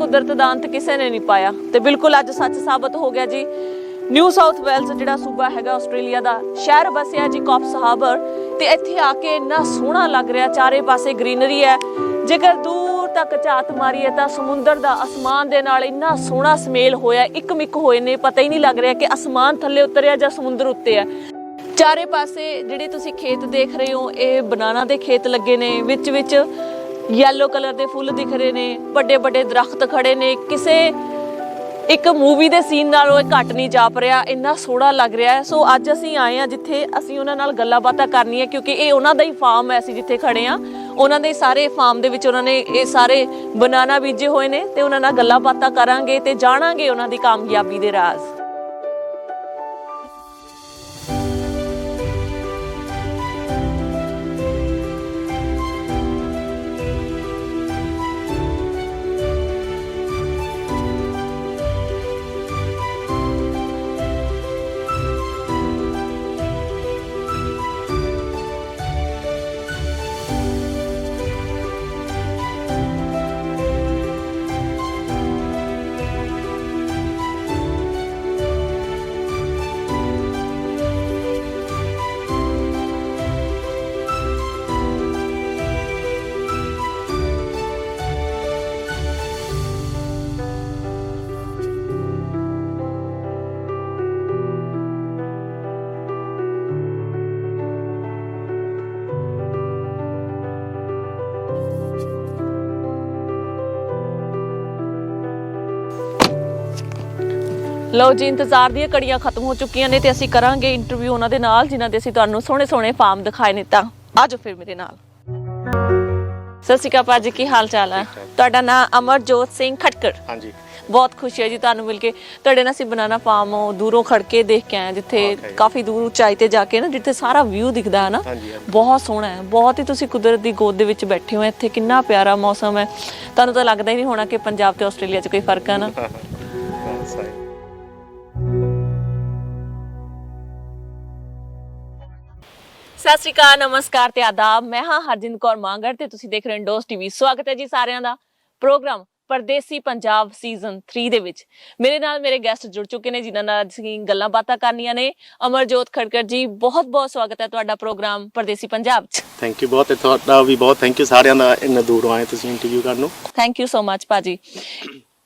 ਕੁਦਰਤ ਦਾ ਅੰਤ ਕਿਸੇ ਨੇ ਨਹੀਂ ਪਾਇਆ ਤੇ ਬਿਲਕੁਲ ਅੱਜ ਸੱਚ ਸਾਬਤ ਹੋ ਗਿਆ ਜੀ। ਨਿਊ ਸਾਊਥ ਵੈਲਸ ਜਿਹੜਾ ਸੂਬਾ ਹੈਗਾ ਆਸਟ੍ਰੇਲੀਆ ਦਾ, ਸ਼ਹਿਰ ਵਸਿਆ ਜੀ ਕੌਫਸ ਹਾਰਬਰ ਤੇ ਇੱਥੇ ਆ ਕੇ ਇੰਨਾ ਸੋਹਣਾ ਲੱਗ ਰਿਹਾ, ਚਾਰੇ ਪਾਸੇ ਗ੍ਰੀਨਰੀ ਹੈ। ਜੇਕਰ ਦੂਰ ਤੱਕ ਝਾਤ ਮਾਰੀਏ ਤਾਂ ਸਮੁੰਦਰ ਦਾ ਅਸਮਾਨ ਦੇ ਨਾਲ ਇੰਨਾ ਸੋਹਣਾ ਸਮੇਲ ਹੋਇਆ, ਇੱਕ-ਮਿੱਕ ਹੋਏ ਨੇ, ਪਤਾ ਹੀ ਨਹੀਂ ਲੱਗ ਰਿਹਾ ਕਿ ਅਸਮਾਨ ਥੱਲੇ ਉਤਰਿਆ ਜਾਂ ਸਮੁੰਦਰ ਉੱਤੇ ਹੈ। ਚਾਰੇ ਪਾਸੇ ਜਿਹੜੇ ਤੁਸੀਂ ਖੇਤ ਦੇਖ ਰਹੇ ਹੋ ਇਹ ਬਨਾਨਾ ਦੇ ਖੇਤ ਲੱਗੇ ਨੇ, ਵਿੱਚ ਯੈਲੋ ਕਲਰ ਦੇ ਫੁੱਲ ਦਿਖ ਰਹੇ ਨੇ, ਵੱਡੇ ਵੱਡੇ ਦਰਖਤ ਖੜੇ ਨੇ। ਕਿਸੇ ਇੱਕ ਮੂਵੀ ਦੇ ਸੀਨ ਨਾਲੋਂ ਇਹ ਘੱਟ ਨਹੀਂ ਜਾਪ ਰਿਹਾ, ਇੰਨਾ ਸੋਹਣਾ ਲੱਗ ਰਿਹਾ ਹੈ। ਸੋ ਅੱਜ ਅਸੀਂ ਆਏ ਹਾਂ ਜਿੱਥੇ ਅਸੀਂ ਉਹਨਾਂ ਨਾਲ ਗੱਲਾਂ ਬਾਤਾਂ ਕਰਨੀਆਂ, ਕਿਉਂਕਿ ਇਹ ਉਹਨਾਂ ਦਾ ਹੀ ਫਾਰਮ ਹੈ। ਅਸੀਂ ਜਿੱਥੇ ਖੜੇ ਹਾਂ ਉਹਨਾਂ ਦੇ ਸਾਰੇ ਫਾਰਮ ਦੇ ਵਿੱਚ ਉਹਨਾਂ ਨੇ ਇਹ ਸਾਰੇ ਬਨਾਨਾ ਬੀਜੇ ਹੋਏ ਨੇ ਤੇ ਉਹਨਾਂ ਨਾਲ ਗੱਲਾਂ ਬਾਤਾਂ ਕਰਾਂਗੇ ਤੇ ਜਾਣਾਂਗੇ ਉਹਨਾਂ ਦੀ ਕਾਮਯਾਬੀ ਦੇ ਰਾਜ਼। ਲਓ ਜੀ, ਇੰਤਜ਼ਾਰ ਦੀਆਂ ਘੜੀਆਂ ਖਤਮ ਹੋ ਚੁੱਕੀਆਂ ਨੇ ਤੇ ਅਸੀਂ ਕਰਾਂਗੇ ਇੰਟਰਵਿਊ ਉਹਨਾਂ ਦੇ ਨਾਲ ਜਿਨ੍ਹਾਂ ਦੇ ਅਸੀਂ ਤੁਹਾਨੂੰ ਸੋਹਣੇ ਸੋਹਣੇ ਫਾਰਮ ਦਿਖਾਏ ਨੇ। ਤਾਂ ਆਜੋ ਫਿਰ ਮੇਰੇ ਨਾਲ। ਸਤਿ ਸ਼੍ਰੀ ਅਕਾਲ ਭਾਜੀ, ਕੀ ਹਾਲ ਚਾਲ ਹੈ? ਤੁਹਾਡਾ ਨਾਮ ਅਮਰਜੋਤ ਸਿੰਘ ਖਟਕੜ। ਹਾਂਜੀ, ਬਹੁਤ ਖੁਸ਼ੀ ਹੈ ਜੀ ਤੁਹਾਨੂੰ ਮਿਲ ਕੇ। ਤੁਹਾਡੇ ਨਾਲ ਅਸੀਂ ਬਨਾਨਾ ਫਾਰਮ ਦੂਰੋਂ ਖੜ ਕੇ ਦੇਖ ਕੇ ਆਏ, ਜਿੱਥੇ ਕਾਫੀ ਦੂਰ ਉਚਾਈ ਤੇ ਜਾ ਕੇ ਨਾ, ਜਿੱਥੇ ਸਾਰਾ ਵਿਊ ਦਿਖਦਾ ਹੈ ਨਾ, ਬਹੁਤ ਸੋਹਣਾ ਹੈ। ਬਹੁਤ ਹੀ ਤੁਸੀਂ ਕੁਦਰਤ ਦੀ ਗੋਦ ਦੇ ਵਿੱਚ ਬੈਠੇ ਹੋ। ਇੱਥੇ ਕਿੰਨਾ ਪਿਆਰਾ ਮੌਸਮ ਹੈ, ਤੁਹਾਨੂੰ ਤਾਂ ਲੱਗਦਾ ਹੀ ਨਹੀਂ ਹੋਣਾ ਕਿ ਪੰਜਾਬ ਤੇ ਆਸਟ੍ਰੇਲੀਆ 'ਚ ਕੋਈ ਫਰਕ ਹੈ ਨਾ। ਸਤਿ ਸ਼੍ਰੀ ਅਕਾਲ, ਨਮਸਕਾਰ ਤੇ ਆਦਾਬ। ਮੈਂ ਹਾਂ ਹਰਜਿੰਦ ਕੌਰ ਮਾਂਗੜ ਤੇ ਤੁਸੀਂ ਦੇਖ ਰਹੇ ਹੋ ਡੋਜ਼ ਟੀਵੀ। ਸਵਾਗਤ ਹੈ ਜੀ ਸਾਰਿਆਂ ਦਾ ਪ੍ਰੋਗਰਾਮ ਪਰਦੇਸੀ ਪੰਜਾਬ ਸੀਜ਼ਨ 3 ਦੇ ਵਿੱਚ। ਮੇਰੇ ਨਾਲ ਮੇਰੇ ਗੈਸਟ ਜੁੜ ਚੁੱਕੇ ਨੇ ਜਿਨ੍ਹਾਂ ਨਾਲ ਅਸੀਂ ਗੱਲਾਂ ਬਾਤਾਂ ਕਰਨੀਆਂ ਨੇ। ਅਮਰਜੋਤ ਖਟਕੜ ਜੀ, ਬਹੁਤ ਬਹੁਤ ਸਵਾਗਤ ਹੈ ਤੁਹਾਡਾ ਪ੍ਰੋਗਰਾਮ ਪਰਦੇਸੀ ਪੰਜਾਬ 'ਚ। ਥੈਂਕ ਯੂ ਬਹੁਤ, ਤੁਹਾਡਾ ਵੀ ਬਹੁਤ ਥੈਂਕ ਯੂ, ਸਾਰਿਆਂ ਦਾ ਇੰਨੇ ਦੂਰੋਂ ਆਏ ਤੁਸੀਂ ਇੰਟਰਵਿਊ ਕਰਨ ਨੂੰ। ਥੈਂਕ ਯੂ ਸੋ ਮਚ ਭਾਜੀ।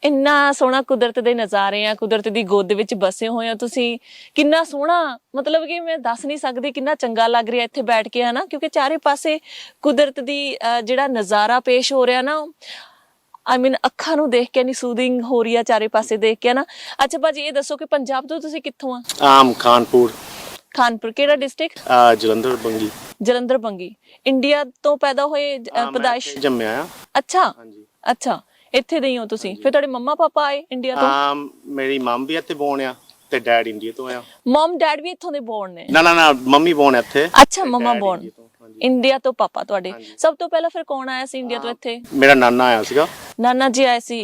ਇੰਨਾ ਸੋਹਣਾ ਕੁਦਰਤ ਦੇ ਨਜ਼ਾਰੇ ਆ, ਕੁਦਰਤ ਦੀ ਗੋਦ ਦੇ ਵਿੱਚ ਬਸੇ ਹੋਏ ਹੋ ਤੁਸੀਂ। ਕਿੰਨਾ ਸੋਹਣਾ, ਮਤਲਬ ਕਿ ਮੈਂ ਦੱਸ ਨਹੀਂ ਸਕਦੀ ਕਿੰਨਾ ਚੰਗਾ ਲੱਗ ਰਿਹਾ ਇੱਥੇ ਬੈਠ ਕੇ, ਹਨਾ, ਕਿਉਂਕਿ ਚਾਰੇ ਪਾਸੇ ਕੁਦਰਤ ਦੀ ਜਿਹੜਾ ਨਜ਼ਾਰਾ ਪੇਸ਼ ਹੋ ਰਿਹਾ ਨਾ, ਆਈ ਮੀਨ ਅੱਖਾਂ ਨੂੰ ਦੇਖ ਕੇ ਨੀ ਸੂਦਿੰਗ ਹੋ ਰਹੀ ਆ ਚਾਰੇ ਪਾਸੇ ਦੇਖ ਕੇ ਨਾ। ਅੱਛਾ ਭਾਜੀ, ਇਹ ਦੱਸੋ ਕਿ ਪੰਜਾਬ ਤੋਂ ਤੁਸੀਂ ਕਿੱਥੋਂ ਆ? ਖਾਨਪੁਰ। ਖਾਨਪੁਰ ਕਿਹੜਾ ਡਿਸਟ੍ਰਿਕਟ? ਜਲੰਧਰ ਬੰਗੀ। ਜਲੰਧਰ ਬੰਗੀ। ਇੰਡੀਆ ਤੋਂ ਪੈਦਾ ਹੋਏ ਪੈਦਾਇਸ਼? ਜੰਮਿਆ ਆ। ਅੱਛਾ ਅੱਛਾ, ਇੱਥੇ ਦੇ ਹੀ ਹੋ ਤੁਸੀਂ। ਫਿਰ ਤੁਹਾਡੇ ਮੰਮਾ ਪਾਪਾ ਆਏ ਇੰਡੀਆ ਤੋਂ? ਮੇਰੀ ਮਮ ਵੀ ਇੱਥੇ ਬੋਰਨ ਆ ਤੇ ਡੈਡ ਇੰਡੀਆ ਤੋਂ ਆ। ਮਮ ਡੈਡ ਵੀ ਇੱਥੋਂ ਦੇ ਬੋਰਨ ਨੇ? ਨਾ, ਮੰਮੀ ਬੋਰਨ ਇੱਥੇ। ਅੱਛਾ, ਮੰਮਾ ਬੋਰਨ ਇੰਡੀਆ ਤੋਂ, ਪਾਪਾ ਤੁਹਾਡੇ। ਸਭ ਤੋਂ ਪਹਿਲਾਂ ਫਿਰ ਕੌਣ ਆਇਆ ਸੀ ਇੰਡੀਆ ਤੋਂ ਇੱਥੇ? ਮੇਰਾ ਨਾਨਾ ਆਇਆ ਸੀਗਾ। ਨਾਨਾ ਜੀ ਆਏ ਸੀ?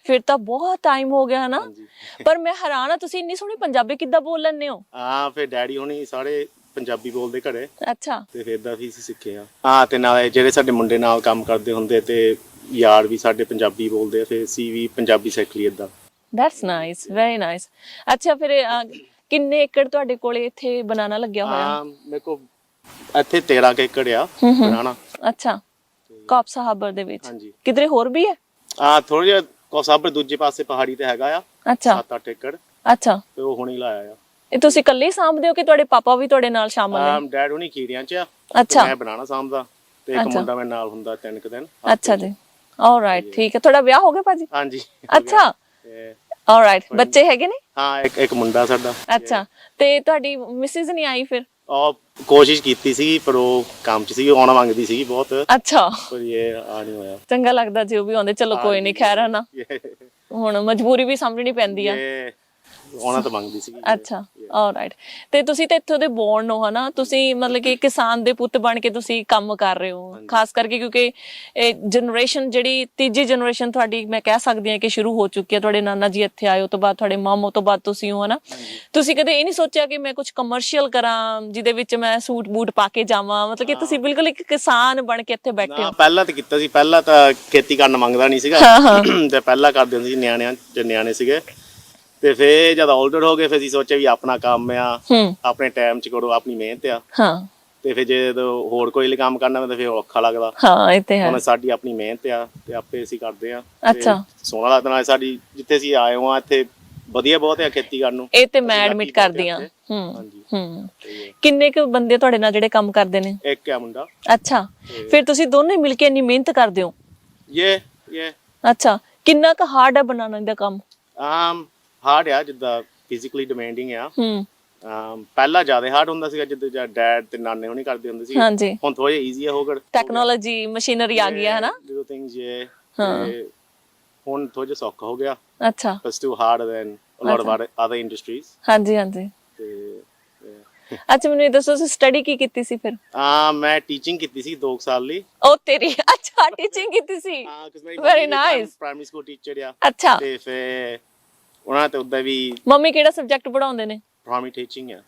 ਫਿਰ ਤਾਂ ਬਹੁਤ ਟਾਈਮ ਹੋ ਗਿਆ ਹਨਾ। ਪਰ ਮੈਂ ਹੈਰਾਨ ਆ, ਤੁਸੀਂ ਇੰਨੀ ਸੋਹਣੀ ਪੰਜਾਬੀ ਕਿੱਦਾਂ ਬੋਲ ਲੈਂਦੇ ਹੋ? ਫਿਰ ਡੈਡੀ ਹੋਣੀ ਸਾਰੇ ਪੰਜਾਬੀ ਬੋਲਦੇ ਘਰੇ। ਅੱਛਾ। ਤੇ ਫਿਰ ਦਾ ਵੀ ਸਿੱਖੇ ਆ। ਤੇ ਨਾਲੇ ਜਿਹੜੇ ਸਾਡੇ ਮੁੰਡੇ ਨਾਲ ਕੰਮ ਕਰਦੇ ਹੁੰਦੇ ਤੇ ਯਾਰ ਵੀ ਸਾਡੇ ਪੰਜਾਬੀ ਬੋਲਦੇ ਆ, ਫਿਰ ਅਸੀਂ ਵੀ ਪੰਜਾਬੀ ਸਿੱਖ ਲਈ ਏਦਾਂ। That's nice, very nice. ਅੱਛਾ, ਫਿਰ ਕਿੰਨੇ ਏਕੜ ਤੁਹਾਡੇ ਕੋਲੇ ਇੱਥੇ ਬਨਾਨਾ ਲੱਗਿਆ ਹੋਇਆ? ਮੇਰੇ ਕੋਲ ਇੱਥੇ 13 ਏਕੜ ਆ ਬਨਾਨਾ। ਅੱਛਾ, ਕੌਫਸ ਹਾਰਬਰ ਦੇ ਵਿੱਚ? ਕਿਧਰੇ ਹੋਰ ਵੀ ਹੈ? ਥੋੜਾ ਜਿਹਾ ਕੌਫਸ ਹਾਰਬਰ ਦੂਜੇ ਪਾਸੇ ਪਹਾੜੀ ਤੇ ਹੈਗਾ ਆ। ਅੱਛਾ, 7-8 ਏਕੜ। ਅੱਛਾ, ਤੇ ਉਹ ਹੁਣੇ ਲਾਇਆ ਆ। ਇਹ ਤੁਸੀਂ ਇਕੱਲੇ ਹੀ ਸਾਂਭਦੇ ਹੋ ਕਿ ਤੁਹਾਡੇ ਪਾਪਾ ਵੀ ਤੁਹਾਡੇ ਨਾਲ ਸ਼ਾਮਲ ਨੇ? ਡੈਡ ਹੁਣੀ ਖੀਰਿਆਂ 'ਚ ਆ। ਅੱਛਾ, ਮੈਂ ਬਨਾਨਾ ਸਾਂਭਦਾ ਤੇ ਇੱਕ ਮੁੰਡਾ ਮੇਰੇ ਨਾਲ ਹੁੰਦਾ 3 ਦਿਨ। ਅੱਛਾ ਜੀ, ਆਲਰਾਈਟ, ਠੀਕ ਹੈ। ਤੁਹਾਡਾ ਵਿਆਹ ਹੋ ਗਿਆ ਭਾਜੀ? ਹਾਂਜੀ। ਅੱਛਾ, ਆਲਰਾਈਟ। ਬੱਚੇ ਹੈਗੇ ਨੇ? ਹਾਂ, ਇੱਕ ਮੁੰਡਾ ਸਾਡਾ। ਅੱਛਾ, ਤੇ ਤੁਹਾਡੀ ਮਿਸਿਸ ਨਹੀਂ ਆਈ ਫਿਰ? ਉਹ ਕੋਸ਼ਿਸ਼ ਕੀਤੀ ਸੀ ਪਰ ਉਹ ਕੰਮ 'ਚ ਸੀ, ਆਉਣਾ ਮੰਗਦੀ ਸੀ ਬਹੁਤ। ਅੱਛਾ, ਪਰ ਇਹ ਆ ਨਹੀਂ ਹੋਇਆ। ਚੰਗਾ ਲੱਗਦਾ ਜੇ ਉਹ ਵੀ ਆਉਂਦੇ। ਚਲੋ ਕੋਈ ਨਹੀਂ, ਖੈਰ ਹੈ ਨਾ, ਹੁਣ ਮਜਬੂਰੀ ਵੀ ਸਮਝਣੀ ਪੈਂਦੀ ਆ। ਉਹਨਾਂ ਤੋਂ ਮੰਗਦੀ ਸੀ। ਅੱਛਾ, ਆਲਰਾਈਟ। ਤੇ ਤੁਸੀਂ ਤਾਂ ਇੱਥੋਂ ਦੇ ਬੋਰਨ ਹੋ ਹਨਾ, ਤੁਸੀਂ ਮਤਲਬ ਕਿ ਕਿਸਾਨ ਦੇ ਪੁੱਤ ਬਣ ਕੇ ਤੁਸੀਂ ਕੰਮ ਕਰ ਰਹੇ ਹੋ, ਖਾਸ ਕਰਕੇ ਕਿਉਂਕਿ ਇਹ ਜਨਰੇਸ਼ਨ ਜਿਹੜੀ ਤੀਜੀ ਜਨਰੇਸ਼ਨ ਤੁਹਾਡੀ ਮੈਂ ਕਹਿ ਸਕਦੀ ਹਾਂ ਕਿ ਸ਼ੁਰੂ ਹੋ ਚੁੱਕੀ ਹੈ। ਤੁਹਾਡੇ ਨਾਨਾ ਜੀ ਇੱਥੇ ਆਏ, ਉਹ ਤੋਂ ਬਾਅਦ ਤੁਹਾਡੇ ਮਾਮੂ ਤੋਂ ਬਾਅਦ ਤੁਸੀਂ ਹੋ ਹਨਾ। ਤੁਸੀਂ ਕਦੇ ਇਹ ਨਹੀਂ ਸੋਚਿਆ ਕਿ ਮੈਂ ਕੁਝ ਕਮਰਸ਼ੀਅਲ ਕਰਾਂ ਜਿਹਦੇ ਵਿੱਚ ਮੈਂ ਸੂਟ ਬੂਟ ਪਾ ਕੇ ਜਾਵਾਂ, ਮਤਲਬ ਕਿ ਤੁਸੀਂ ਬਿਲਕੁਲ ਇੱਕ ਕਿਸਾਨ ਬਣ ਕੇ ਇੱਥੇ ਬੈਠੇ ਹੋ? ਪਹਿਲਾਂ ਤਾਂ ਕੀਤਾ ਸੀ, ਪਹਿਲਾਂ ਤਾਂ ਖੇਤੀ ਕਰਨ ਮੰਗਦਾ ਨਹੀਂ ਸੀਗਾ ਤੇ ਪਹਿਲਾਂ ਕਰਦੇ ਹੁੰਦੇ ਸੀ ਨਿਆਣੇ ਸੀਗੇ। ਤੇ ਫਿਰ ਜਦ 올ਡਰ ਹੋ ਗਏ ਫਿਰ ਅਸੀਂ ਸੋਚਿਆ ਵੀ ਆਪਣਾ ਕੰਮ ਆ, ਆਪਣੇ ਟਾਈਮ 'ਚ ਕਰੋ, ਆਪਣੀ ਮਿਹਨਤ ਆ। ਹਾਂ। ਤੇ ਫਿਰ ਜੇ ਹੋਰ ਕੋਈ ਲਈ ਕੰਮ ਕਰਨਾ ਤਾਂ ਫਿਰ ਔਖਾ ਲੱਗਦਾ। ਹਾਂ, ਇਹ ਤੇ ਹੈ। ਹੁਣ ਸਾਡੀ ਆਪਣੀ ਮਿਹਨਤ ਆ ਤੇ ਆਪੇ ਅਸੀਂ ਕਰਦੇ ਆ। ਅੱਛਾ। ਸੋਹਣਾ ਲੱਗਦਾ ਨਾਲ ਸਾਡੀ ਜਿੱਥੇ ਅਸੀਂ ਆਏ ਹਾਂ ਇੱਥੇ ਵਧੀਆ ਬਹੁਤ ਆ ਖੇਤੀ ਕਰਨ ਨੂੰ। ਇਹ ਤੇ ਮੈਂ ਐਡਮਿਟ ਕਰਦੀ ਆ। ਕਿੰਨੇ ਕੁ ਬੰਦੇ ਤੁਹਾਡੇ ਨਾਲ ਜਿਹੜੇ ਕੰਮ ਕਰਦੇ ਨੇ? ਇੱਕ ਆ ਮੁੰਡਾ। ਅੱਛਾ, ਫਿਰ ਤੁਸੀਂ ਦੋਨੇ ਮਿਲ ਕੇ ਇੰਨੀ ਮਿਹਨਤ ਕਰਦੇ ਹੋ? ਇਹ ਅੱਛਾ, ਕਿੰਨਾ ਕੁ ਹਾਰਡ ਹੈ ਬਣਾਉਣ ਦਾ ਕੰਮ? ਹਾਰਡ ਆ, ਜਿੱਦਾਂ ਫਿਜ਼ੀਕਲੀ ਡਿਮਾਂਡਿੰਗ ਆ। ਪਹਿਲਾਂ ਜ਼ਿਆਦਾ ਹਾਰਡ ਹੁੰਦਾ ਸੀਗਾ ਜਦੋਂ ਡੈਡ ਤੇ ਨਾਨੇ ਹੁਣੀ ਕਰਦੇ ਹੁੰਦੇ ਸੀ। ਹਾਂਜੀ। ਹੁਣ ਥੋੜਾ ਈਜ਼ੀ ਹੋ ਗਿਆ, ਟੈਕਨੋਲੋਜੀ ਮਸ਼ੀਨਰੀ ਆ ਗਈ ਹੈ ਹਨਾ। ਹੁਣ ਥੋੜਾ ਜਿਹਾ ਸੌਖਾ ਹੋ ਗਿਆ। ਅੱਛਾ। ਬਸ too hard than a lot of other industries. ਹਾਂਜੀ ਹਾਂਜੀ। ਅੱਛਾ, ਮੈਨੂੰ ਇਹ ਦੱਸੋ ਤੁਸੀਂ ਸਟੱਡੀ ਕੀ ਕੀਤੀ ਸੀ ਫਿਰ? ਮੈਂ ਟੀਚਿੰਗ ਕੀਤੀ ਸੀ 2 ਸਾਲ ਲਈ। ਉਹ ਤੇਰੀ, ਅੱਛਾ ਟੀਚਿੰਗ ਕੀਤੀ ਸੀ। Very nice. Primary school teacher ਆ। ਅੱਛਾ। ਤੇ ਫਿਰ ਉਹਨਾਂ ਤੇ ਉਦਾਂ ਵੀ। ਮੰਮੀ ਕਿਹੜਾ ਸਬਜੈਕਟ ਪੜਾਉਂਦੇ ਨੇ? ਪ੍ਰਾਇਮਰੀ ਟੀਚਿੰਗ ਆ,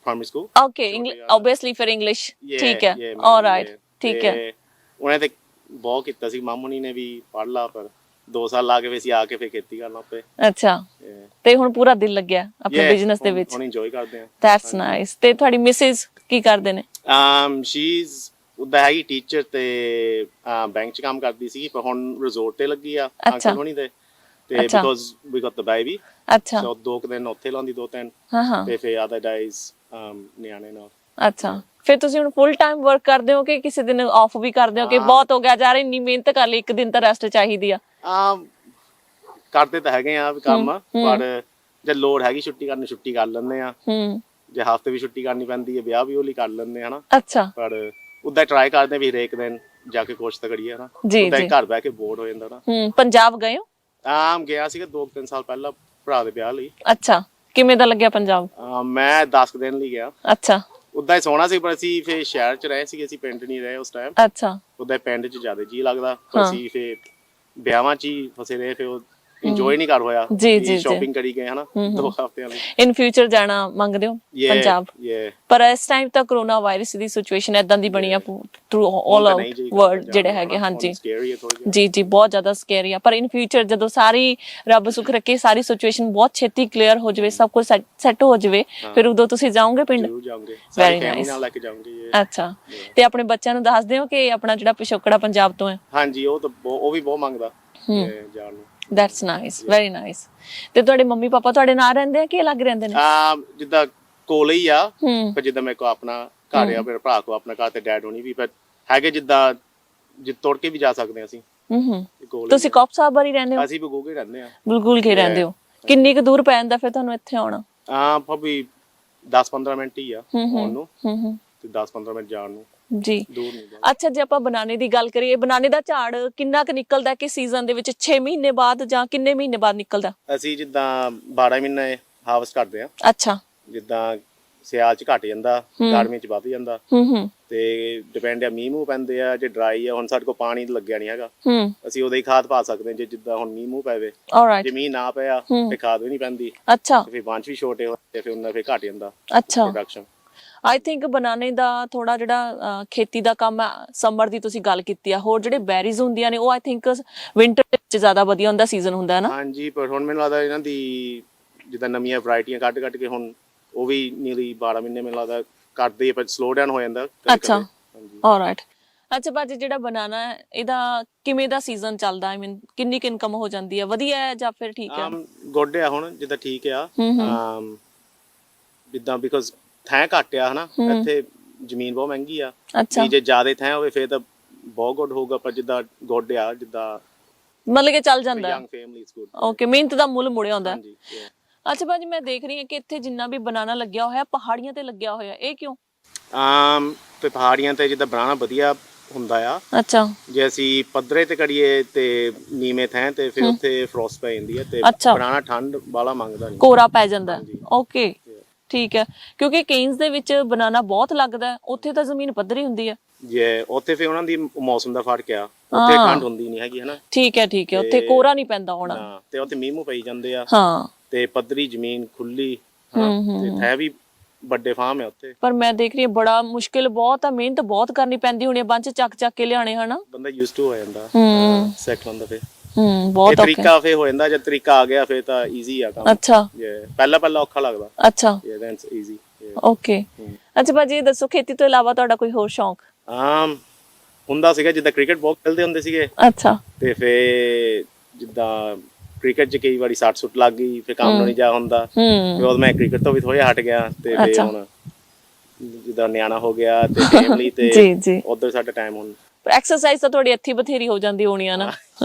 ਪ੍ਰਾਇਮਰੀ ਸਕੂਲ। ਓਕੇ, ਆਬਵੀਅਸਲੀ ਫਿਰ ਇੰਗਲਿਸ਼। ਠੀਕ ਹੈ, ਆਲਰਾਈਟ, ਠੀਕ ਹੈ। ਉਹਨੇ ਤੇ ਬਹੁਤ ਕੀਤਾ ਸੀ, ਮਾਮੂਨੀ ਨੇ ਵੀ ਪੜ ਲਾ, ਪਰ 2 ਸਾਲ ਲਾ ਕੇ ਫਿਰ ਅਸੀਂ ਆ ਕੇ ਫਿਰ ਖੇਤੀ ਕਰਨ ਲੱਗ ਪਏ। ਅੱਛਾ, ਤੇ ਹੁਣ ਪੂਰਾ ਦਿਲ ਲੱਗਿਆ ਆਪਣੇ ਬਿਜ਼ਨਸ ਦੇ ਵਿੱਚ? ਹੁਣ ਇੰਜੋਏ ਕਰਦੇ ਆ। That's nice. ਤੇ ਤੁਹਾਡੀ ਮਿਸਿਸ ਕੀ ਕਰਦੇ ਨੇ? ਸ਼ੀ ਇਜ਼ ਉਦਾਂ ਹੈਗੀ ਟੀਚਰ ਤੇ ਬੈਂਕ 'ਚ ਕੰਮ ਕਰਦੀ ਸੀ, ਪਰ ਹੁਣ ਰਿਜ਼ੋਰਟ ਤੇ ਲੱਗੀ ਆ ਅੰਕਲ ਹੋਣੀ ਦੇ। ਤੇ because we Gat the baby. ਅੱਛਾ। ਸੋ 2 ਦਿਨ ਉੱਥੇ ਲਾਉਂਦੀ, 2-3। ਹਾਂ। ਤੇ ਫਿਰ ਅਦਰ ਡੇਜ਼ ਨਿਆਣੇ ਨਾਲ। ਅੱਛਾ, ਫਿਰ ਤੁਸੀਂ ਹੁਣ ਫੁੱਲ ਟਾਈਮ ਵਰਕ ਕਰਦੇ ਹੋ ਕਿ ਕਿਸੇ ਦਿਨ ਆਫ ਵੀ ਕਰਦੇ ਹੋ ਕਿ ਬਹੁਤ ਹੋ ਗਿਆ ਯਾਰ ਇੰਨੀ ਮਿਹਨਤ ਕਰ ਲਈ, ਇੱਕ ਦਿਨ ਤਾਂ ਰੈਸਟ ਚਾਹੀਦੀ ਆ? ਕਰਦੇ ਤਾਂ ਹੈਗੇ ਆ ਕੰਮ, ਪਰ ਜੇ ਲੋੜ ਹੈਗੀ ਛੁੱਟੀ ਕਰਨੀ, ਛੁੱਟੀ ਕਰ ਲੈਂਦੇ ਆ। ਜੇ ਹਫ਼ਤੇ ਵੀ ਛੁੱਟੀ ਕਰਨੀ ਪੈਂਦੀ ਹੈ, ਵਿਆਹ ਵੀ ਉਹ ਲਈ ਕਰ ਲੈਂਦੇ ਹਨਾ। ਅੱਛਾ। ਪਰ ਉਦਾਂ ਟਰਾਈ ਕਰਦੇ ਵੀ ਹਰੇਕ ਦਿਨ ਜਾ ਕੇ ਕੋਸ਼ਿਸ਼ ਤਾਂ ਕਰੀਏ ਹਨਾ। ਉਦਾਂ ਘਰ ਬਹਿ ਕੇ ਬੋਰ ਹੋ ਜਾਂਦਾ ਨਾ। ਪੰਜਾਬ ਗਏ ਹੋ? ਗਿਆ ਸੀਗਾ 2-3 ਸਾਲ ਪਹਿਲਾਂ ਭਰਾ ਦੇ ਵਿਆਹ ਲਈ। ਅੱਛਾ, ਕਿਵੇਂ ਦਾ ਲੱਗਿਆ ਪੰਜਾਬ? ਮੈਂ 10 ਦਿਨ ਲਈ ਗਿਆ। ਅੱਛਾ। ਉਦਾਂ ਹੀ ਸੋਹਣਾ ਸੀ, ਪਰ ਅਸੀਂ ਫਿਰ ਸ਼ਹਿਰ 'ਚ ਰਹੇ ਸੀਗੇ, ਅਸੀਂ ਪਿੰਡ ਨਹੀਂ ਰਹੇ ਉਸ ਟਾਈਮ। ਅੱਛਾ। ਉਦਾਂ ਪਿੰਡ 'ਚ ਜ਼ਿਆਦਾ ਜੀ ਲੱਗਦਾ, ਪਰ ਅਸੀਂ ਫਿਰ ਵਿਆਹਾਂ 'ਚ ਹੀ ਫਸੇ ਰਹੇ, ਫਿਰ ਇੰਜੋਏ ਨਹੀਂ ਕਰ ਹੋਇਆ। ਜੀ ਸ਼ਾਪਿੰਗ ਕਰੀ ਗਏ ਹਨਾ 2 ਹਫ਼ਤਿਆਂ ਲਈ। ਇਨ ਫਿਊਚਰ ਜਾਣਾ ਮੰਗਦੇ ਹੋ ਪੰਜਾਬ? ਪਰ ਇਸ ਟਾਈਮ ਤਾਂ ਕਰੋਨਾ ਵਾਇਰਸ ਦੀ ਸਿਚੁਏਸ਼ਨ ਏਦਾਂ ਦੀ ਬਣੀ ਆ ਥਰੂ ਆਲ ਵਰਲਡ ਜਿਹੜੇ ਹੈਗੇ। ਹਾਂਜੀ ਜੀ ਜੀ, ਬਹੁਤ ਜ਼ਿਆਦਾ ਸਕੈਰੀ ਆ। ਪਰ ਇਨ ਫਿਊਚਰ ਜਦੋਂ ਸਾਰੀ ਰੱਬ ਸੁੱਖ ਰੱਖੇ, ਸਾਰੀ ਸਿਚੁਏਸ਼ਨ ਬਹੁਤ ਛੇਤੀ ਕਲੀਅਰ ਹੋ ਜਾਵੇ, ਸਭ ਕੁਝ ਸੈੱਟ ਹੋ ਜਾਵੇ, ਫਿਰ ਉਦੋਂ ਤੁਸੀਂ ਜਾਓਗੇ ਪਿੰਡ? Very nice. ਅੱਛਾ, ਤੇ ਆਪਣੇ ਬੱਚਿਆਂ ਨੂੰ ਦੱਸਦੇ ਹੋ ਕਿ ਆਪਣਾ ਜਿਹੜਾ ਪਿਛੋਕੜਾ ਪੰਜਾਬ ਤੋਂ ਹੈ? ਹਾਂਜੀ, ਉਹ ਵੀ ਬਹੁਤ ਮੰਗਦਾ ਜਾਣ ਨੂੰ। That's nice, very nice. ਤੇ ਤੁਹਾਡੇ ਮੰਮੀ ਪਾਪਾ ਤੁਹਾਡੇ ਨਾਲ ਰਹਿੰਦੇ ਆ ਕਿ ਅਲੱਗ ਰਹਿੰਦੇ ਨੇ? ਜਿੱਦਾਂ ਕੋਲ ਹੀ ਆ, ਪਰ ਜਿੱਦਾਂ ਮੇਰੇ ਕੋ ਆਪਣਾ ਘਰ ਆ, ਮੇਰੇ ਭਰਾ ਕੋ ਆਪਣਾ ਘਰ ਤੇ ਡੈਡ ਹੋਣੀ ਵੀ ਪਰ ਹੈਗੇ, ਜਿੱਦਾਂ ਤੁਰ ਕੇ ਵੀ ਜਾ ਸਕਦੇ ਅਸੀਂ। ਤੁਸੀਂ ਕੌਪ ਸਾਹਿਬ ਬਾਰੀ ਰਹਿੰਦੇ ਹੋ? ਅਸੀਂ ਬਗੂਗੇ ਰਹਿੰਦੇ ਆ। ਬਿਲਕੁਲ ਕੇ ਰਹਿੰਦੇ ਹੋ? ਕਿੰਨੀ ਕੁ ਦੂਰ ਪੈ ਜਾਂਦਾ ਫਿਰ ਤੁਹਾਨੂੰ ਇੱਥੇ ਆਉਣਾ? ਭਾਵੇਂ 10-15 ਮਿੰਟ ਹੀ ਆ ਆਉਣ ਨੂੰ ਤੇ 10-15 ਮਿੰਟ ਜਾਣ ਨੂੰ। ਜੀ। ਅੱਛਾ, ਜੇ ਆਪਾਂ ਬਨਾਨੇ ਦੀ ਗੱਲ ਕਰੀਏ, ਬਨਾਨੇ ਦਾ ਝਾੜ ਕਿੰਨਾ ਕੁ ਨਿਕਲਦਾ ਕਿ ਸੀਜ਼ਨ ਦੇ ਵਿੱਚ? 6 ਮਹੀਨੇ ਬਾਅਦ ਜਾਂ ਕਿੰਨੇ ਮਹੀਨੇ ਬਾਅਦ ਨਿਕਲਦਾ? ਅਸੀਂ ਜਿੱਦਾਂ 12 ਮਹੀਨੇ ਹਾਰਵੈਸਟ ਕਰਦੇ ਆ। ਅੱਛਾ। ਜਿੱਦਾਂ ਸਿਆਲ 'ਚ ਘਟ ਜਾਂਦਾ, ਗਰਮੀ 'ਚ ਵੱਧ ਜਾਂਦਾ। ਤੇ ਡਿਪੈਂਡ ਆ, ਮੀਂਹ ਮੂੰਹ ਪੈਂਦੇ ਆ, ਜੇ ਡਰਾਈ ਆ। ਹੁਣ ਸਾਡੇ ਕੋਲ ਪਾਣੀ ਲੱਗਿਆ ਨਹੀਂ ਹੈਗਾ, ਅਸੀਂ ਉਦੋਂ ਹੀ ਖਾਦ ਪਾ ਸਕਦੇ ਜੇ ਜਿੱਦਾਂ ਹੁਣ ਮੀਂਹ ਮੂੰਹ ਪਵੇ। ਜੇ ਮੀਂਹ ਨਾ ਪਿਆ ਤੇ ਖਾਦ ਵੀ ਨਹੀਂ ਪੈਂਦੀ। ਅੱਛਾ। ਫਿਰ ਬਾਂਝ ਵੀ ਛੋਟੇ ਹੋਏ, ਫਿਰ ਉਹਨਾਂ ਫਿਰ ਘਟ ਜਾਂਦਾ ਪ੍ਰੋਡਕਸ਼ਨ। ਆਈ ਥਿੰਕ ਬਨਾਨੇ ਦਾ ਥੋੜਾ ਜਿਹੜਾ ਖੇਤੀ ਦਾ ਕੰਮ ਹੈ, ਸਮਰ ਦੀ ਤੁਸੀਂ ਗੱਲ ਕੀਤੀ ਆ, ਹੋਰ ਜਿਹੜੇ ਬੈਰੀਜ਼ ਹੁੰਦੀਆਂ ਨੇ ਉਹ ਆਈ ਥਿੰਕ ਵਿੰਟਰ ਵਿੱਚ ਜ਼ਿਆਦਾ ਵਧੀਆ ਹੁੰਦਾ ਸੀਜ਼ਨ ਹੁੰਦਾ ਹੈ ਨਾ? ਹਾਂਜੀ, ਪਰ ਹੁਣ ਮੈਨੂੰ ਲੱਗਦਾ ਇਹਨਾਂ ਦੀ ਜਿੱਦਾਂ ਨਵੀਆਂ ਵੈਰਾਈਟੀਆਂ ਕੱਢ ਕੇ ਹੁਣ ਉਹ ਵੀ ਨੀਲੀ 12 ਮਹੀਨੇ ਮੈਨੂੰ ਲੱਗਦਾ ਕਰਦੇ, ਪਰ ਸਲੋ ਡਾਊਨ ਹੋ ਜਾਂਦਾ। ਅੱਛਾ, ਆਲਰਾਈਟ। ਅੱਛਾ ਭਾਜੀ, ਜਿਹੜਾ ਬਨਾਨਾ ਹੈ ਇਹਦਾ ਕਿਵੇਂ ਦਾ ਸੀਜ਼ਨ ਚੱਲਦਾ? ਆਈ ਮੀਨ ਕਿੰਨੀ ਕੁ ਇਨਕਮ ਹੋ ਜਾਂਦੀ ਹੈ? ਵਧੀਆ ਹੈ ਜਾਂ ਫਿਰ ਠੀਕ ਹੈ? ਗੁੱਡ ਆ ਹੁਣ, ਜਿੱਦਾਂ ਠੀਕ ਆ। ਜਿੱਦਾਂ ਬਿਕੋਜ਼ ਥੈਂ ਘੱਟ ਆ ਹਨਾ, ਇੱਥੇ ਜ਼ਮੀਨ ਬਹੁਤ ਮਹਿੰਗੀ ਆ। ਜੇ ਜ਼ਿਆਦਾ ਥੈਂ ਹੋਵੇ ਫਿਰ ਤਾਂ ਬਹੁਤ ਗੁੱਡ ਹੋਊਗਾ, ਪਰ ਜਿੱਦਾਂ ਗੁੱਡ ਆ, ਜਿੱਦਾਂ ਮਤਲਬ ਕਿ ਚੱਲ ਜਾਂਦਾ। ਓਕੇ, ਮਿਹਨਤ ਦਾ ਮੁੱਲ ਮੁੜਿਆ ਹੁੰਦਾ। ਅੱਛਾ ਭਾਜੀ, ਮੈਂ ਦੇਖ ਰਹੀ ਹਾਂ ਕਿ ਇੱਥੇ ਜਿੰਨਾ ਵੀ ਬਨਾਨਾ ਲੱਗਿਆ ਹੋਇਆ ਪਹਾੜੀਆਂ ਤੇ ਲੱਗਿਆ ਹੋਇਆ, ਇਹ ਕਿਉਂ? ਤੇ ਪਹਾੜੀਆਂ ਤੇ ਜਿੱਦਾਂ ਬਨਾਨਾ ਵਧੀਆ ਹੁੰਦਾ ਆ। ਅੱਛਾ, ਜੇ ਅਸੀਂ ਪੱਧਰੇ ਤੇ ਕਰੀਏ ਤੇ ਨੀਵੇਂ ਥਾਂ ਤੇ ਫਿਰ ਉੱਥੇ ਫਰੋਸਟ ਪੈ ਜਾਂਦੀ ਹੈ ਤੇ ਅੱਛਾ। ਬਨਾਨਾ ਠੰਡ ਵਾਲਾ ਮੰਗਦਾ ਨਹੀਂ, ਕੋਰਾ ਪੈ ਜਾਂਦਾ। ਓਕੇ, ਠੀਕ ਹੈ, ਕਿਉਂਕਿ ਕੇਨਸ ਦੇ ਵਿੱਚ ਬਨਾਨਾ ਬਹੁਤ ਲੱਗਦਾ, ਉੱਥੇ ਤਾਂ ਜ਼ਮੀਨ ਪੱਧਰੀ ਹੁੰਦੀ ਹੈ। ਜੇ ਉੱਥੇ ਫਿਰ ਉਹਨਾਂ ਦੀ ਮੌਸਮ ਦਾ ਫਰਕ ਆ, ਉੱਥੇ ਠੰਡ ਹੁੰਦੀ ਨਹੀਂ ਹੈਗੀ ਹਨਾ। ਠੀਕ ਹੈ, ਠੀਕ ਹੈ, ਉੱਥੇ ਕੋਰਾ ਨਹੀਂ ਪੈਂਦਾ ਹੋਣਾ ਤੇ ਉੱਥੇ ਮੀਂਹ ਮੂੰਹ ਪਈ ਜਾਂਦੇ ਆ। ਹਾਂ, ਤੇ ਪੱਧਰੀ ਜ਼ਮੀਨ ਖੁੱਲੀ ਤੇ ਹੈ ਵੀ ਵੱਡੇ ਫਾਰਮ ਹੈ ਉੱਥੇ। ਪਰ ਮੈਂ ਦੇਖ ਰਹੀ ਹਾਂ ਬੜਾ ਮੁਸ਼ਕਿਲ ਬਹੁਤ ਆ, ਮਿਹਨਤ ਬਹੁਤ ਕਰਨੀ ਪੈਂਦੀ ਹੋਣੀ, ਬੰਚ ਚੱਕ ਕੇ ਲਿਆਣੇ ਹਨਾ। ਬੰਦਾ ਯੂਜ਼ ਟੂ ਹੋ ਜਾਂਦਾ ਸੈਟ ਹੁੰਦਾ ਫਿਰ। ਬਹੁਤ ਔਖਾ ਤਰੀਕਾ ਫੇ ਹੋ ਜਾਂਦਾ, ਜਦ ਤਰੀਕਾ ਆ ਗਿਆ ਫੇ ਤਾਂ ਈਜ਼ੀ ਆ ਕੰਮ। ਅੱਛਾ, ਪਹਿਲਾਂ ਔਖਾ ਲੱਗਦਾ। ਅੱਛਾ, ਦੈਨਸ ਈਜ਼ੀ। ਓਕੇ। ਅੱਛਾ ਭਾਜੀ ਦੱਸੋ, ਖੇਤੀ ਤੋਂ ਇਲਾਵਾ ਤੁਹਾਡਾ ਕੋਈ ਹੋਰ ਸ਼ੌਂਕ? ਹੁੰਦਾ ਸੀਗਾ, ਜਿੱਦਾਂ ਕ੍ਰਿਕਟ ਬਹੁਤ ਖੇਡਦੇ ਹੁੰਦੇ ਸੀਗੇ। ਅੱਛਾ, ਤੇ ਫੇ ਜਿੱਦਾਂ ਕ੍ਰਿਕਟ 'ਚ ਕਈ ਵਾਰੀ ਸੱਟ ਸੁੱਟ ਲੱਗ ਗਈ, ਫਿਰ ਕੰਮ ਨੂੰ ਨਹੀਂ ਜਾ ਹੁੰਦਾ, ਫਿਰ ਉਦੋਂ ਮੈਂ ਕ੍ਰਿਕਟ ਤੋਂ ਵੀ ਥੋੜ੍ਹਾ ਹਟ ਗਿਆ। ਤੇ ਫੇ ਹੁਣ ਜਿੱਦਾਂ ਨਿਆਣਾ ਹੋ ਗਿਆ ਤੇ ਫੈਮਿਲੀ ਤੇ ਉਧਰ ਸਾਡਾ ਟਾਈਮ ਹੁਣ। ਪਰ ਐਕਸਰਸਾਈਜ਼ ਤਾਂ ਤੁਹਾਡੀ ਇੱਥੇ ਬਥੇਰੀ ਹੋ ਜਾਂਦੀ ਹੋਣੀ ਆ ਨਾ।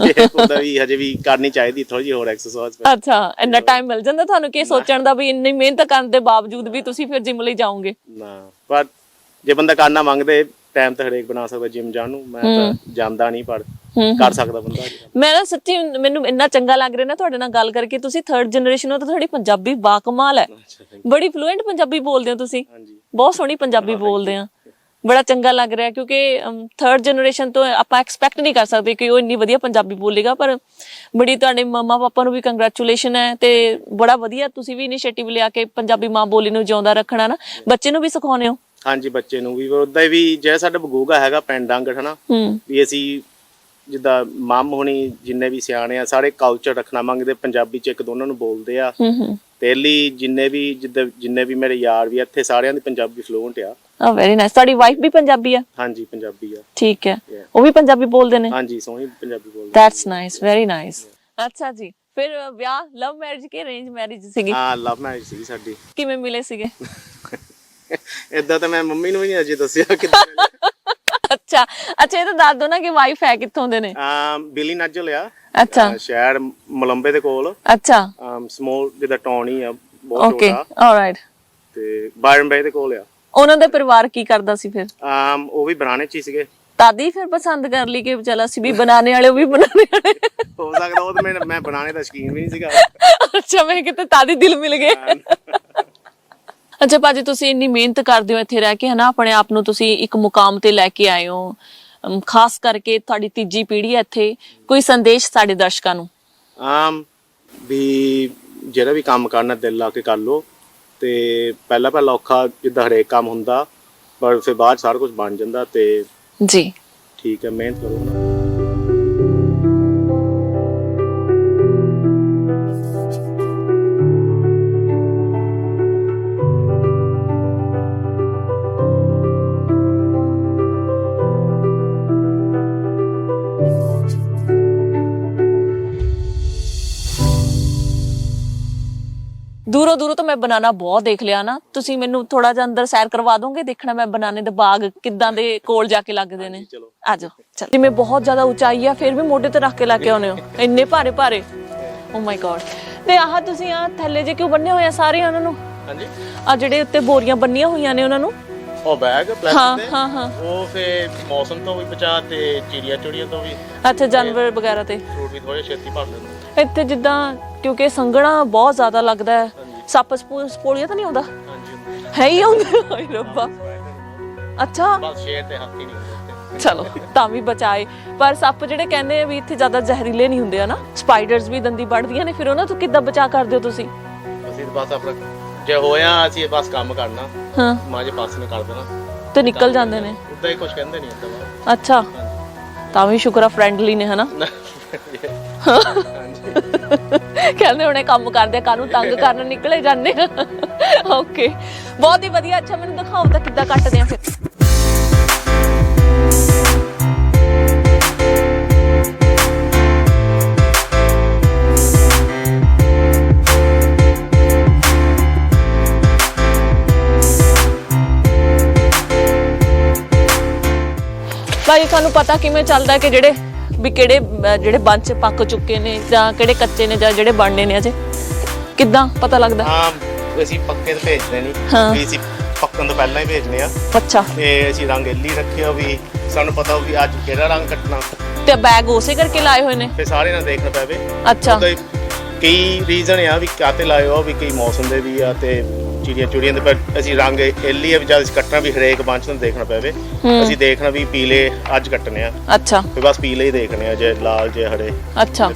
ਉਹਦਾ ਵੀ ਹਜੇ ਵੀ ਕਰਨੀ ਚਾਹੀਦੀ ਥੋੜੀ ਜਿਹੀ ਹੋਰ ਐਕਸਰਸਾਈਜ਼। ਅੱਛਾ, ਇੰਨਾ ਟਾਈਮ ਮਿਲ ਜਾਂਦਾ ਤੁਹਾਨੂੰ ਕਿ ਸੋਚਣ ਦਾ ਵੀ ਇੰਨੀ ਮਿਹਨਤ ਕਰਨ ਦੇ ਬਾਵਜੂਦ ਵੀ ਤੁਸੀਂ ਫਿਰ ਜਿਮ ਲਈ ਜਾਓਗੇ? ਨਾ, ਪਰ ਜੇ ਬੰਦਾ ਕਰਨਾ ਮੰਗਦੇ ਟਾਈਮ ਤਾਂ ਹਰੇਕ ਬਣਾ ਸਕਦਾ ਜਿਮ ਜਾਣ ਨੂੰ। ਮੈਂ ਤਾਂ ਜਾਂਦਾ ਨਹੀਂ, ਪਰ ਕਰ ਸਕਦਾ ਬੰਦਾ। ਮੈਂ ਨਾ ਸੱਚੀ, ਮੈਨੂੰ ਇੰਨਾ ਚੰਗਾ ਲੱਗ ਰਿਹਾ ਨਾ ਤੁਹਾਡੇ ਨਾਲ ਗੱਲ ਕਰਕੇ। ਤੁਸੀਂ 3rd ਜਨਰੇਸ਼ਨ ਹੋ ਤਾਂ ਤੁਹਾਡੀ ਪੰਜਾਬੀ ਬਾਕਮਾਲ ਹੈ, ਬੜੀ ਫਲੂਐਂਟ ਪੰਜਾਬੀ ਬੋਲਦੇ ਹੋ ਤੁਸੀਂ, ਬਹੁਤ ਸੋਹਣੀ ਪੰਜਾਬੀ ਬੋਲਦੇ ਆ, ਬੜਾ ਚੰਗਾ ਲੱਗ ਰਿਹਾ। ਕਿਉਂਕਿ 3rd ਜਨਰੇਸ਼ਨ ਤੋਂ ਆਪਾਂ ਐਕਸਪੈਕਟ ਨਹੀਂ ਕਰ ਸਕਦੇ ਕਿ ਉਹ ਇੰਨੀ ਵਧੀਆ ਪੰਜਾਬੀ ਬੋਲੇਗਾ, ਪਰ ਬੜੀ ਤੁਹਾਡੇ ਮੰਮਾ ਪਾਪਾ ਨੂੰ ਵੀ ਕੰਗ੍ਰੈਚੁਲੇਸ਼ਨ ਹੈ। ਤੇ ਬੜਾ ਵਧੀਆ ਤੁਸੀਂ ਵੀ ਇਨੀਸ਼ੀਏਟਿਵ ਲਿਆ ਕੇ ਪੰਜਾਬੀ ਮਾਂ ਬੋਲੀ ਨੂੰ ਜਿਉਂਦਾ ਰੱਖਣਾ ਨਾ। ਬੱਚੇ ਨੂੰ ਵੀ ਸਿਖਾਉਂਦੇ ਹੋ? ਹਾਂਜੀ, ਬੱਚੇ ਨੂੰ ਵੀ। ਉਦਾਂ ਵੀ ਜਿਹੜਾ ਸਾਡਾ ਬਗੂਗਾ ਹੈਗਾ ਪਿੰਡ ਡੰਗਟ ਹਨਾ, ਵੀ ਅਸੀਂ ਜਿੱਦਾਂ ਮਾਮ ਹੋਣੀ ਜਿੰਨੇ ਵੀ ਸਿਆਣੇ ਆ ਸਾਰੇ ਕਲਚਰ ਰੱਖਣਾ ਮੰਗਦੇ, ਪੰਜਾਬੀ 'ਚ ਇੱਕ ਦੋਨਾਂ ਨੂੰ ਬੋਲਦੇ ਆ। ਤੇਲੀ ਜਿੰਨੇ ਵੀ ਮੇਰੇ ਯਾਰ ਵੀ ਇੱਥੇ ਸਾਰਿਆਂ ਦੀ ਪੰਜਾਬੀ ਫਲੂਐਂਟ ਆ। Very nice. ਤੁਹਾਡੀ ਵਾਈਫ ਵੀ ਪੰਜਾਬੀ ਆ? ਹਾਂਜੀ, ਪੰਜਾਬੀ ਆ। ਠੀਕ ਹੈ, ਉਹ ਵੀ ਪੰਜਾਬੀ ਬੋਲਦੇ ਨੇ? ਹਾਂਜੀ, ਸੋਹਣੀ ਪੰਜਾਬੀ ਬੋਲਦੇ। That's nice, very nice. ਅੱਛਾ ਜੀ, ਫਿਰ ਵਿਆਹ ਲਵ ਮੈਰਿਜ ਕਿ ਅਰੇਂਜ ਮੈਰਿਜ ਸੀਗੀ? ਹਾਂ, ਲਵ ਮੈਰਿਜ ਸੀਗੀ ਸਾਡੀ। ਕਿਵੇਂ ਮਿਲੇ ਸੀਗੇ? ਏਦਾਂ ਤਾਂ ਮੈਂ ਮੰਮੀ ਨੂੰ ਵੀ ਨਹੀਂ ਅਜੇ ਦੱਸਿਆ ਕਿੱਦਾਂ। ਅੱਛਾ, ਇਹ ਤਾਂ ਦੱਸ ਦੋ ਨਾ ਕਿ ਵਾਈਫ ਹੈ ਕਿੱਥੋਂ ਦੇ ਨੇ? ਬਿਲੀ ਨੱਜਲ ਆ। ਅੱਛਾ, ਸ਼ਹਿਰ ਮਲੰਬੇ ਦੇ ਕੋਲ। ਅੱਛਾ, ਸਮੋਲ ਜਿੱਦਾਂ ਟਾਊਨ ਹੀ ਆ, ਬਹੁਤ ਛੋਟਾ। Okay, all right. ਤੇ ਬਾਇਰਨ ਬੇ ਦੇ ਕੋਲ ਆ। ਉਹਨਾਂ ਦਾ ਪਰਿਵਾਰ ਕੀ ਕਰਦਾ ਸੀ ਫਿਰ? ਉਹ ਵੀ ਬਣਾਣੇ 'ਚ ਹੀ ਸੀਗੇ। ਤਾਦੀ ਫਿਰ ਪਸੰਦ ਕਰ ਲਈ ਕਿ ਚਲ ਅਸੀਂ ਵੀ ਬਣਾਣੇ ਵਾਲੇ, ਉਹ ਵੀ ਬਣਾਣੇ ਵਾਲੇ? ਹੋ ਸਕਦਾ, ਉਹ ਤਾਂ ਮੈਂ ਬਣਾਣੇ ਦਾ ਸ਼ੌਕੀਨ ਵੀ ਨਹੀਂ ਸੀਗਾ। ਅੱਛਾ, ਮੈਂ ਕਿਤੇ ਤਾਦੀ ਦਿਲ ਮਿਲ ਗਏ। ਅੱਛਾ ਭਾਜੀ, ਤੁਸੀਂ ਇੰਨੀ ਮਿਹਨਤ ਕਰਦੇ ਹੋ ਇੱਥੇ ਰਹਿ ਕੇ ਹਨਾ, ਆਪਣੇ ਆਪ ਨੂੰ ਤੁਸੀਂ ਇੱਕ ਮੁਕਾਮ ਤੇ ਲੈ ਕੇ ਆਏ ਹੋ, ਖਾਸ ਕਰਕੇ ਤੁਹਾਡੀ ਤੀਜੀ ਪੀੜ੍ਹੀ ਹੈ ਇੱਥੇ, ਕੋਈ ਸੰਦੇਸ਼ ਸਾਡੇ ਦਰਸ਼ਕਾਂ ਨੂੰ? ਵੀ ਜਿਹੜਾ ਵੀ ਕੰਮ ਕਰਨਾ ਦਿਲ ਲਾ ਕੇ ਕਰ ਲਓ, ਤੇ ਪਹਿਲਾਂ ਔਖਾ ਜਿੱਦਾਂ ਹਰੇਕ ਕੰਮ ਹੁੰਦਾ, ਪਰ ਫਿਰ ਬਾਅਦ ਸਾਰਾ ਕੁਝ ਬਣ ਜਾਂਦਾ। ਤੇ ਜੀ ਠੀਕ ਹੈ, ਮਿਹਨਤ ਕਰੋ ਨਾ। ਦੂਰੋਂ ਤਾਂ ਮੈਂ ਬਨਾਨਾ ਬਹੁਤ ਦੇਖ ਲਿਆ ਨਾ, ਤੁਸੀਂ ਮੈਨੂੰ ਥੋੜਾ ਜਿਹਾ ਅੰਦਰ ਸੈਰ ਕਰਵਾ ਦੋਗੇ? ਦੇਖਣਾ ਮੈਂ ਬਨਾਨੇ ਦੇ ਬਾਗ ਕਿੱਦਾਂ ਦੇ ਕੋਲ ਜਾ ਕੇ ਲੱਗਦੇ ਨੇ। ਆ ਜਾਓ। ਚਲ, ਜਿਵੇਂ ਬਹੁਤ ਜ਼ਿਆਦਾ ਉਚਾਈ ਆ ਫਿਰ ਵੀ ਮੋਢੇ ਤੇ ਰੱਖ ਕੇ ਲੈ ਕੇ ਆਉਨੇ ਹੋ, ਇੰਨੇ ਭਾਰੇ। ਓ ਮਾਈ ਗॉड। ਤੇ ਆਹ ਤੁਸੀਂ ਆ ਥੱਲੇ ਜੇ ਕਿਉਂ ਬੰਨੇ ਹੋਏ ਆ ਸਾਰੇ ਉਹਨਾਂ ਨੂੰ? ਹਾਂਜੀ, ਆ ਜਿਹੜੇ ਉੱਤੇ ਬੋਰੀਆਂ ਬੰਨੀਆਂ ਹੋਈਆਂ ਨੇ ਉਹਨਾਂ ਨੂੰ? ਉਹ ਬੈਗ ਪਲਾਸਟਿਕ ਦੇ। ਹਾਂ। ਉਹ ਫੇ ਮੌਸਮ ਤੋਂ ਵੀ ਬਚਾ ਤੇ ਚਿੜੀਆਂ ਤੋਂ ਵੀ। ਅੱਛਾ, ਜਾਨਵਰ ਵਗੈਰਾ ਤੇ ਫਰੂਟ ਵੀ ਥੋੜੇ ਛੇਤੀ ਭਰ ਦਿੰਦੇ ਇੱਥੇ, ਜਿੱਦਾਂ ਕਿਉਂਕਿ ਸੰਘਣਾ ਬਹੁਤ ਜ਼ਿਆਦਾ ਲੱਗਦਾ ਹੈ। ਸੱਪ ਸਪੋਲੀਆ ਤਾਂ ਨਹੀਂ ਆਉਂਦਾ? ਹੈ ਹੀ ਆਉਂਦਾ? ਹਾਏ ਰੱਬਾ। ਅੱਛਾ, ਬਸ ਸ਼ੇਰ ਤੇ ਹਾਥੀ ਨਹੀਂ ਹੁੰਦੇ। ਚਲੋ, ਤਾਂ ਵੀ ਬਚਾਏ। ਪਰ ਸੱਪ ਜਿਹੜੇ ਕਹਿੰਦੇ ਆ ਵੀ ਇੱਥੇ ਜ਼ਿਆਦਾ ਜ਼ਹਿਰੀਲੇ ਨਹੀਂ ਹੁੰਦੇ ਹਨਾ, ਸਪਾਈਡਰਸ ਵੀ ਦੰਦੀ ਵੱਢਦੀਆਂ ਨੇ, ਫਿਰ ਉਹਨਾਂ ਤੋਂ ਕਿੱਦਾਂ ਬਚਾ ਕਰਦੇ ਹੋ ਤੁਸੀਂ? ਅਸੀਂ ਬਸ ਆਪਣਾ ਜੇ ਹੋਇਆ ਅਸੀਂ ਬਸ ਕੰਮ ਕਰਨਾ। ਹਾਂ, ਮਾਝੇ ਪਾਸੇ ਨੂੰ ਕਰ ਦੇਣਾ ਤੇ ਨਿਕਲ ਜਾਂਦੇ ਨੇ। ਉਦਾਂ ਹੀ ਕੁਝ ਕਹਿੰਦੇ ਨਹੀਂ ਹੁੰਦਾ। ਅੱਛਾ, ਤਾਂ ਵੀ ਸ਼ੁਕਰ ਆ ਫਰੈਂਡਲੀ ਨੇ ਹਨਾ। ਕਹਿੰਦੇ ਹੁਣੇ ਕੰਮ ਕਰਦੇ, ਕਾਹਨੂੰ ਤੰਗ ਕਰਨ ਨਿਕਲੇ ਜਾਂਦੇ। ਓਕੇ, ਬਹੁਤ ਹੀ ਵਧੀਆ। ਅੱਛਾ, ਮੈਨੂੰ ਦਿਖਾਓ ਤਾਂ ਕਿੱਦਾਂ ਕੱਟਦੇ ਆ ਫਿਰ। ਭਾਈ, ਤੁਹਾਨੂੰ ਪਤਾ ਕਿਵੇਂ ਚੱਲਦਾ ਕਿ ਜਿਹੜੇ ਬੰਚ ਪੱਕ ਚੁੱਕੇ ਨੇ ਜਾਂ ਕਿਹੜੇ ਕੱਚੇ ਨੇ ਜਾਂ ਜਿਹੜੇ ਬਣਨੇ ਨੇ ਅਜੇ, ਕਿੱਦਾਂ ਪਤਾ ਲੱਗਦਾ? ਅਸੀਂ ਪੱਕੇ ਤੇ ਭੇਜਦੇ ਨਹੀਂ, ਵੀ ਅਸੀਂ ਪੱਕਣ ਤੋਂ ਪਹਿਲਾਂ ਹੀ ਭੇਜਨੇ ਆ। ਅੱਛਾ, ਤੇ ਅਸੀਂ ਰੰਗ ਇੱਲੀ ਰੱਖਿਆ ਵੀ ਸਾਨੂੰ ਪਤਾ ਵੀ ਅੱਜ ਕਿਹੜਾ ਰੰਗ ਕੱਟਣਾ। ਤੇ ਬੈਗ ਉਸੇ ਕਰਕੇ ਲਾਏ ਹੋਏ ਨੇ ਫਿਰ ਸਾਰੇ ਨਾਲ ਦੇਖਣਾ ਪਵੇ। ਅੱਛਾ, ਕਈ ਰੀਜ਼ਨ ਆ ਵੀ ਕਾਤੇ ਲਾਏ ਹੋ, ਵੀ ਕਈ ਮੌਸਮ ਦੇ ਵੀ ਆ ਤੇ ਚਿੜੀਆਂ ਦੇ, ਪਰ ਅਸੀਂ ਰੰਗ ਇੱਲੀ ਆ ਵੀ ਜਦ ਅਸੀਂ ਕੱਟਣਾ ਵੀ ਹਰੇਕ ਬੰਚ ਨੂੰ ਦੇਖਣਾ ਪਵੇ। ਅਸੀਂ ਦੇਖਣਾ ਵੀ ਪੀਲੇ ਅੱਜ ਕੱਟਨੇ ਆ। ਅੱਛਾ, ਫਿਰ ਬਸ ਪੀਲੇ ਹੀ ਦੇਖਣੇ ਆ, ਜੇ ਲਾਲ ਜੇ ਹਰੇ। ਅੱਛਾ,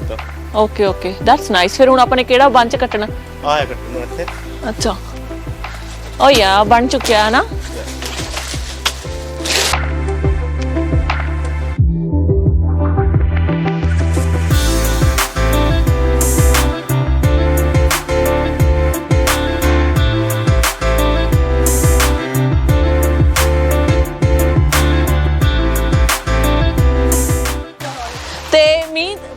ਓਕੇ ਓਕੇ, ਦੈਟਸ ਨਾਈਸ। ਫਿਰ ਹੁਣ ਆਪਾਂ ਨੇ ਕਿਹੜਾ ਬੰਚ ਕੱਟਣਾ? ਆਹ ਕੱਟਣਾ ਇੱਥੇ। ਅੱਛਾ, ਓ ਯਾ ਬਣ ਚੁੱਕਿਆ ਹੈ ਨਾ।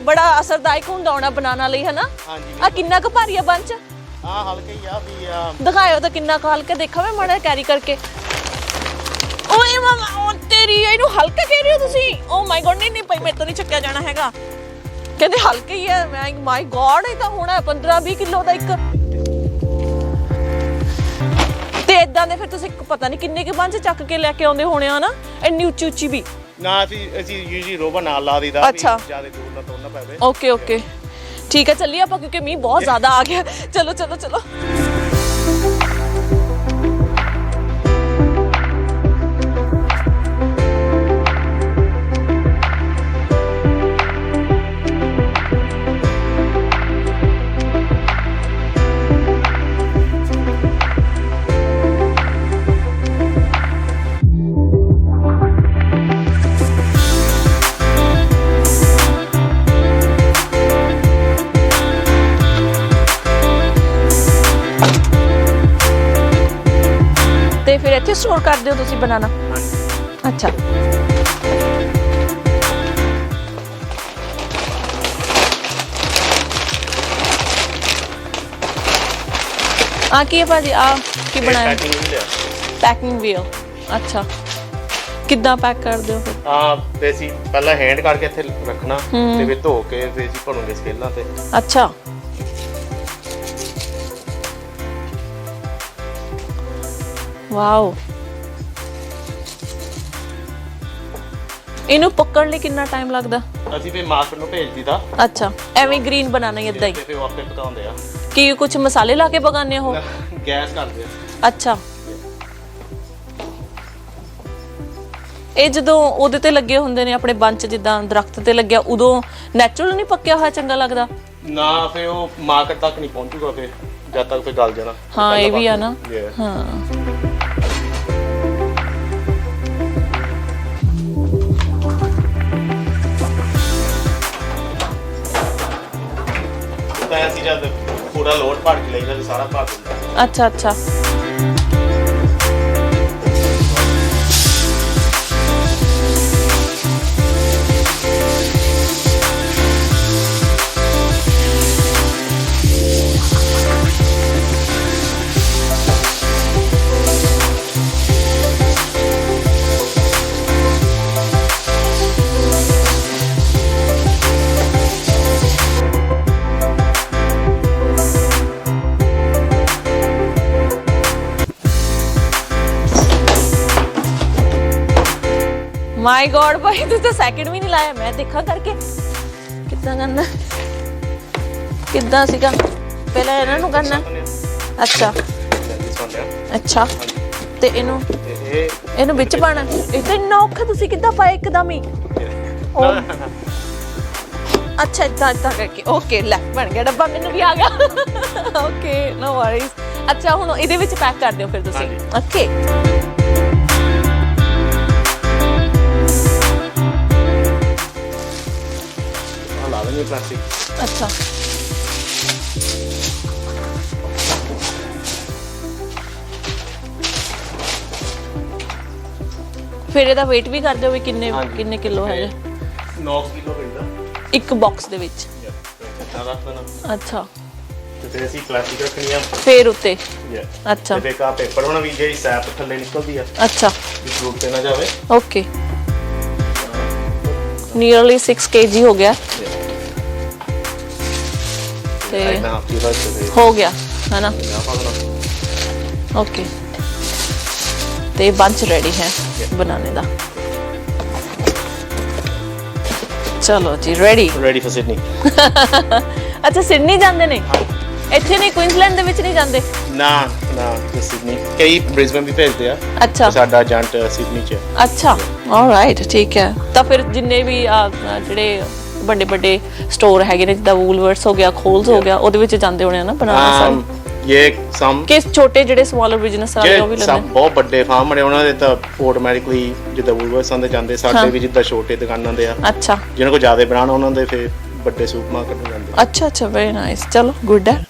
बड़ा असरदायक ਹੁੰਦਾ ਹੋਣਾ ਬਣਾਉਣ ਲਈ, ਹੈ ਨਾ? ਹਾਂਜੀ। ਆ ਕਿੰਨਾ ਕੁ ਭਾਰੀ ਆ ਬੰਚ? ਆ ਹਲਕਾ ਹੀ ਆ ਵੀ। ਦਿਖਾਇਓ ਤਾਂ ਕਿੰਨਾ ਕੁ ਹਲਕਾ, ਦੇਖਾਂ ਮੈਂ ਮਾੜਾ ਕੈਰੀ ਕਰਕੇ। ਓਏ ਮਾਮਾ, ਉਹ ਤੇਰੀ ਇਹਨੂੰ ਹਲਕਾ ਕਹਿ ਰਹੇ ਹੋ ਤੁਸੀਂ? ਓ ਮਾਈ ਗॉड, ਨਹੀਂ ਭਾਈ ਮੇਰੇ ਤੋਂ ਨਹੀਂ ਚੱਕਿਆ ਜਾਣਾ ਹੈਗਾ। ਕਹਿੰਦੇ ਹਲਕਾ ਹੀ ਹੈ। ਮੈਂ ਮਾਈ ਗॉड, ਇਹ ਤਾਂ ਹੋਣਾ 15-20 ਕਿਲੋ ਦਾ ਇੱਕ। ਤੇ ਇਦਾਂ ਦੇ ਫਿਰ ਤੁਸੀਂ ਪਤਾ ਨਹੀਂ ਕਿੰਨੇ ਕੁ ਬੰਚ ਚੱਕ ਕੇ ਲੈ ਕੇ ਆਉਂਦੇ ਹੋਣੇ ਆ ਨਾ, ਇੰਨੀ ਉੱਚੀ ਉੱਚੀ ਵੀ ਨਾ। ਅਸੀਂ ਯੂਜੂਅਲੀ ਰੋਬਾ ਨਾਲ ਲਾ ਦਈਦਾ ਵੀ ਜਿਆਦਾ ਦੂਰ ਨਾ ਤੋੜਨਾ ਪਵੇ। ਓਕੇ ਓਕੇ, ਠੀਕ ਹੈ, ਚੱਲੀਏ ਆਪਾਂ ਕਿਉਂਕਿ ਮੀਂਹ ਬਹੁਤ ਜ਼ਿਆਦਾ ਆ ਗਿਆ। ਚਲੋ ਚਲੋ ਚਲੋ। ਤੇ ਫਿਰ ਇੱਥੇ ਸਟੋਰ ਕਰਦੇ ਹੋ ਤੁਸੀਂ ਬਨਾਨਾ? ਅੱਛਾ, ਆ ਕੀ ਹੈ ਭਾਜੀ? ਆ ਕੀ ਬਣਾਇਆ? ਪੈਕਿੰਗ ਵੀਲ। ਅੱਛਾ, ਕਿੱਦਾਂ ਪੈਕ ਕਰਦੇ ਹੋ ਫਿਰ? ਤੇ ਅਸੀਂ ਪਹਿਲਾਂ ਹੈਂਡ ਕਰਕੇ ਇੱਥੇ ਰੱਖਣਾ ਤੇ ਫਿਰ ਧੋ ਕੇ ਫਿਰ ਅਸੀਂ ਭਰੂਗੇ ਸਕੇਲਾਂ ਤੇ। ਅੱਛਾ, ਵਾਓ। ਇਹਨੂੰ ਪੱਕਣ ਲਈ ਕਿੰਨਾ ਟਾਈਮ ਲੱਗਦਾ? ਅਸੀਂ ਵੀ ਮਾਰਕੀਟ ਨੂੰ ਭੇਜ ਦਿੱਤਾ। ਅੱਛਾ, ਐਵੇਂ ਗ੍ਰੀਨ ਬਣਾਣਾ ਹੀ ਇਦਾਂ ਹੀ? ਤੇ ਫਿਰ ਉਹ ਆਪੇ ਪਕਾਉਂਦੇ ਆ। ਕੀ ਕੁਝ ਮਸਾਲੇ ਲਾ ਕੇ ਪਕਾਉਂਦੇ ਹੋ? ਗੈਸ ਕਰਦੇ ਆ। ਅੱਛਾ, ਇਹ ਜਦੋਂ ਉਹਦੇ ਤੇ ਲੱਗੇ ਹੁੰਦੇ ਨੇ ਆਪਣੇ ਬੰਚ, ਜਿੱਦਾਂ ਦਰਖਤ ਤੇ ਲੱਗਿਆ, ਉਦੋਂ ਨੈਚੁਰਲ ਨਹੀਂ ਪੱਕਿਆ ਹੋਇਆ ਚੰਗਾ ਲੱਗਦਾ? ਨਾ, ਫਿਰ ਉਹ ਮਾਰਕੀਟ ਤੱਕ ਨਹੀਂ ਪਹੁੰਚੂਗਾ ਫਿਰ ਜਦ ਤੱਕ ਫਿਰ ਗਲ ਜਾਣਾ। ਹਾਂ, ਇਹ ਵੀ ਆ ਨਾ। ਹਾਂ, ਅਸੀਂ ਜਦ ਪੂਰਾ ਲੋਡ ਭਰ ਕੇ ਲਈਦਾ ਤੇ ਸਾਰਾ ਭਰ ਦਿੰਦਾ। ਅੱਛਾ ਅੱਛਾ, ਮਾਈ ਗॉड ਭਾਈ, ਤੂੰ ਤਾਂ ਸੈਕਿੰਡ ਵੀ ਨਹੀਂ ਲਾਇਆ। ਮੈਂ ਦੇਖਾਂ ਕਰਕੇ ਕਿੱਦਾਂ ਕਰਨਾ, ਕਿੱਦਾਂ ਸੀਗਾ ਪਹਿਲਾਂ ਇਹਨਾਂ ਨੂੰ ਕਰਨਾ। ਅੱਛਾ ਅੱਛਾ, ਤੇ ਇਹਨੂੰ ਵਿੱਚ ਪਾਣਾ। ਇਹ ਤਾਂ ਇੰਨਾ ਔਖਾ, ਤੁਸੀਂ ਕਿੱਦਾਂ ਪਾਇਆ ਇੱਕਦਮ ਹੀ? ਅੱਛਾ, ਇਦਾਂ ਕਰਕੇ। ਓਕੇ, ਲੈ ਬਣ ਗਿਆ ਡੱਬਾ, ਮੈਨੂੰ ਵੀ ਆ ਗਿਆ। ਓਕੇ, ਨੋ ਵਰੀਜ਼। ਅੱਛਾ, ਹੁਣ ਇਹਦੇ ਵਿੱਚ ਪੈਕ ਕਰ ਦਿਓ ਫਿਰ ਤੁਸੀਂ। Okay, plastic. ਅੱਛਾ, ਫਿਰ ਇਹਦਾ weight ਵੀ ਕਰਦੇ ਹੋ ਵੀ ਕਿੰਨੇ ਕਿਲੋ ਹੈ? 9 ਕਿਲੋ ਪੈਂਦਾ ਇੱਕ ਬਾਕਸ ਦੇ ਵਿੱਚ। ਅੱਛਾ, ਤੇ ਫਿਰ ਅਸੀਂ ਪਲਾਸਟਿਕ ਰੱਖਣੀ ਆ ਫਿਰ ਉੱਤੇ। ਅੱਛਾ, ਤੇ ਕਾ ਪੇਪਰ ਹੋਣਾ ਵੀ ਜਿਹੜੀ ਸੈਪ ਥੱਲੇ ਨਿਕਲਦੀ ਆ। ਅੱਛਾ, ਵੀ ਫਰੂਟ ਤੇ ਨਾ ਜਾਵੇ। ਓਕੇ, ਨੀਅਰਲੀ 6 kg ਹੋ ਗਿਆ ਤੇ ਹੋ ਗਿਆ ਹੈ ਨਾ? ਓਕੇ, ਤੇ ਬੰਚ ਰੈਡੀ ਹੈ ਬਣਾਉਣੇ ਦਾ। ਚਲੋ ਜੀ ਰੈਡੀ ਫॉर ਸਿਡਨੀ। ਅੱਛਾ ਸਿਡਨੀ ਜਾਂਦੇ ਨੇ ਇੱਥੇ ਨਹੀਂ, ਕੁਇਨਜ਼ਲੈਂਡ ਦੇ ਵਿੱਚ ਨਹੀਂ ਜਾਂਦੇ? ਨਾ ਸਿਡਨੀ, ਕਈ ਬ੍ਰਿਸਬਨ ਵੀ ਭੇਜਦੇ ਆ। ਅੱਛਾ ਸਾਡਾ ਏਜੰਟ ਸਿਡਨੀ ਚ। ਅੱਛਾ ਆਲਰਾਈਟ ਠੀਕ ਹੈ। ਤਾਂ ਫਿਰ ਜਿੰਨੇ ਵੀ ਜਿਹੜੇ ਵੱਡੇ ਵੱਡੇ ਸਟੋਰ ਹੈਗੇ ਨੇ ਜਿੱਦਾਂ ਵੂਲਵਰਟਸ ਹੋ ਗਿਆ, ਖੋਲਸ ਹੋ ਗਿਆ, ਉਹਦੇ ਵਿੱਚ ਜਾਂਦੇ ਹੋਣੇ ਆ ਨਾ ਬਣਾਉਣਾ ਸਾਰੇ? ਕਿਸ ਛੋਟੇ ਜਿਹੜੇ ਸਮਾਲਰ ਬਿਜ਼ਨਸ ਵਾਲੇ ਉਹ ਵੀ ਲੈਂਦੇ? ਬਹੁਤ ਵੱਡੇ ਫਾਰਮ ਬਣੇ ਉਹਨਾਂ ਦੇ ਤਾਂ ਆਟੋਮੈਟਿਕਲੀ ਜਿੱਦਾਂ ਵੂਲਵਰਟਸ ਦੇ ਜਾਂਦੇ, ਸਾਡੇ ਵੀ ਜਿੱਦਾਂ ਛੋਟੇ ਦੁਕਾਨਾਂ ਦੇ ਆ। ਅੱਛਾ ਜਿਹਨਾਂ ਕੋਲ ਜ਼ਿਆਦਾ ਬਣਾਉਣਾ ਉਹਨਾਂ ਦੇ ਫਿਰ ਵੱਡੇ ਸੁਪਰਮਾਰਕਟ ਨੂੰ ਜਾਂਦੇ। ਅੱਛਾ ਵੈਰੀ ਨਾਈਸ, ਚਲੋ ਗੁੱਡ ਹੈ।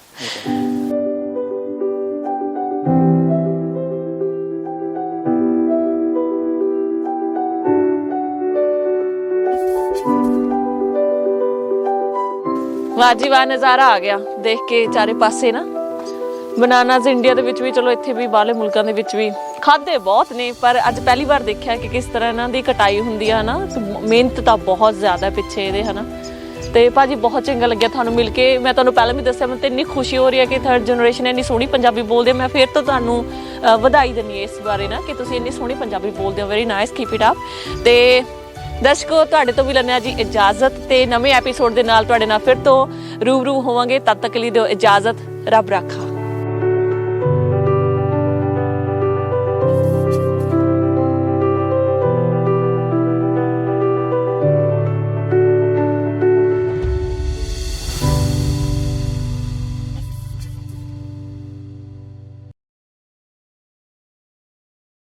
ਵਾਹ ਜੀ ਵਾਹ, ਨਜ਼ਾਰਾ ਆ ਗਿਆ ਦੇਖ ਕੇ ਚਾਰੇ ਪਾਸੇ ਨਾ। ਬਨਾਨਾਸ ਇੰਡੀਆ ਦੇ ਵਿੱਚ ਵੀ, ਚਲੋ ਇੱਥੇ ਵੀ ਬਾਹਰਲੇ ਮੁਲਕਾਂ ਦੇ ਵਿੱਚ ਵੀ ਖਾਦੇ ਬਹੁਤ ਨੇ, ਪਰ ਅੱਜ ਪਹਿਲੀ ਵਾਰ ਦੇਖਿਆ ਕਿ ਕਿਸ ਤਰ੍ਹਾਂ ਇਹਨਾਂ ਦੀ ਕਟਾਈ ਹੁੰਦੀ ਆ ਨਾ। ਮਿਹਨਤ ਤਾਂ ਬਹੁਤ ਜ਼ਿਆਦਾ ਪਿੱਛੇ ਇਹਦੇ ਹਨਾ। ਤੇ ਭਾਜੀ ਬਹੁਤ ਚੰਗਾ ਲੱਗਿਆ ਤੁਹਾਨੂੰ ਮਿਲ ਕੇ। ਮੈਂ ਤੁਹਾਨੂੰ ਪਹਿਲਾਂ ਵੀ ਦੱਸਿਆ, ਮੈਨੂੰ ਤਾਂ ਇੰਨੀ ਖੁਸ਼ੀ ਹੋ ਰਹੀ ਹੈ ਕਿ ਥਰਡ ਜਨਰੇਸ਼ਨ ਇੰਨੀ ਸੋਹਣੀ ਪੰਜਾਬੀ ਬੋਲਦੇ ਆ। ਮੈਂ ਫਿਰ ਤੋਂ ਤੁਹਾਨੂੰ ਵਧਾਈ ਦਿੰਦੀ ਹਾਂ ਇਸ ਬਾਰੇ ਨਾ ਕਿ ਤੁਸੀਂ ਇੰਨੀ ਸੋਹਣੀ ਪੰਜਾਬੀ ਬੋਲਦੇ ਹੋ। Very nice, keep it up. ਤੇ ਦਰਸ਼ਕੋ ਤੁਹਾਡੇ ਤੋਂ ਵੀ ਲੈਂਦੇ ਹਾਂ ਜੀ ਇਜਾਜ਼ਤ, ਤੇ ਨਵੇਂ ਐਪੀਸੋਡ ਦੇ ਨਾਲ ਤੁਹਾਡੇ ਨਾਲ ਫਿਰ ਤੋਂ ਰੂਬਰੂ ਹੋਵਾਂਗੇ। ਤਦ ਤੱਕ ਲਈ ਦਿਓ ਇਜਾਜ਼ਤ, ਰੱਬ ਰਾਖਾ।